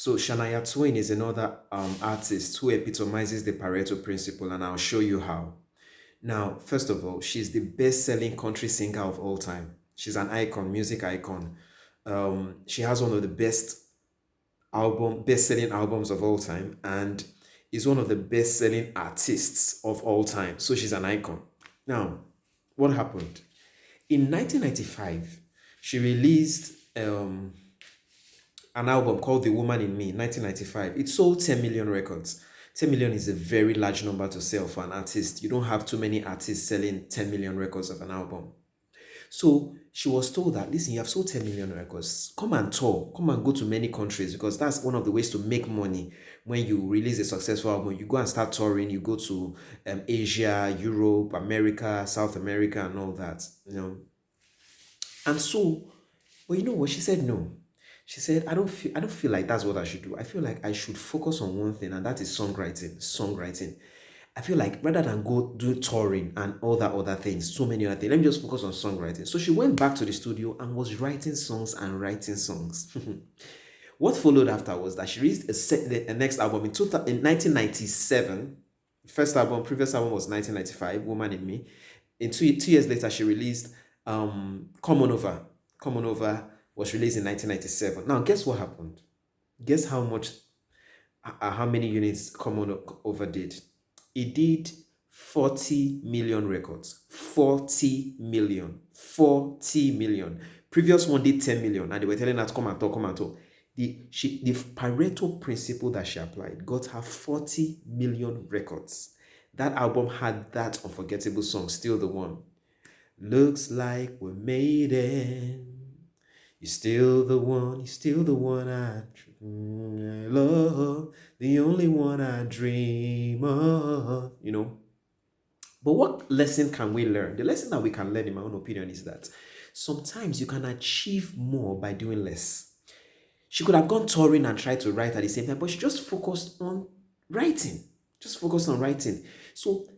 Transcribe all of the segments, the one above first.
So Shania Twain is another artist who epitomizes the Pareto principle, and I'll show you how. Now, first of all, she's the best-selling country singer of all time. She's an icon, music icon. She has one of the best-selling albums of all time, and is one of the best-selling artists of all time. So she's an icon. Now, what happened? In 1995, she released an album called The Woman in Me, 1995. It sold 10 million records. 10 million is a very large number to sell for an artist. You don't have too many artists selling 10 million records of an album. So she was told that, listen, you have sold 10 million records. Come and tour. Come and go to many countries, because that's one of the ways to make money. When you release a successful album, you go and start touring. You go to Asia, Europe, America, South America, and all that. And so, but you know what? She said no. She said, I don't feel like that's what I should do. I feel like I should focus on one thing, and that is songwriting. Songwriting. I feel like rather than go do touring and all that other things, so many other things, let me just focus on songwriting. So she went back to the studio and was writing songs and writing songs. What followed after was that she released a next album in 1997. First album, previous album was 1995, Woman in Me. In 2 years later, she released Come On Over. Come On Over was released in 1997. Now, guess what happened? Guess how many units Come On Over did? It did 40 million records. 40 million. 40 million. Previous one did 10 million, and they were telling her to come and talk, come and talk. The Pareto principle that she applied got her 40 million records. That album had that unforgettable song, Still the One. Looks like we're made it. You're still the one I love, the only one I dream of. But what lesson can we learn? The lesson that we can learn, in my own opinion, is that sometimes you can achieve more by doing less. She could have gone touring and tried to write at the same time, but she just focused on writing. Just focused on writing. So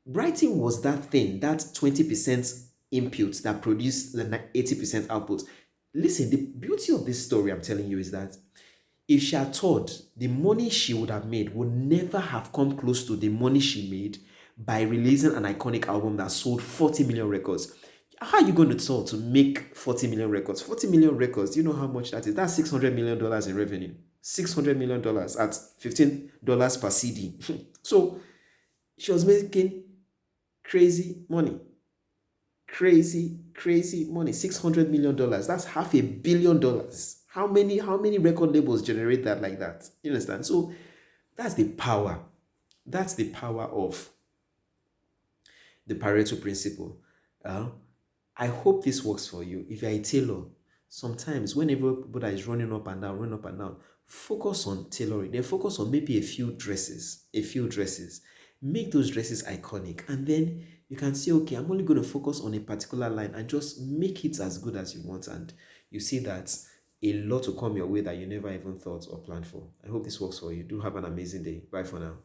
writing was that thing, that 20% input that produced the 80% output. Listen, the beauty of this story I'm telling you is that if she had thought, the money she would have made would never have come close to the money she made by releasing an iconic album that sold 40 million records. How are you going to tell to make 40 million records? 40 million records, do you know how much that is? That's $600 million in revenue. $600 million at $15 per CD. So she was making crazy money. Crazy money. $600 million. That's $500 million. How many record labels generate that like that? You understand? So that's the power. That's the power of the Pareto principle. I hope this works for you. If you're a tailor, sometimes when everybody is running up and down, focus on tailoring. Then focus on maybe a few dresses. Make those dresses iconic, and then you can say, okay, I'm only going to focus on a particular line and just make it as good as you want. And you see that a lot will come your way that you never even thought or planned for. I hope this works for you. Do have an amazing day. Bye for now.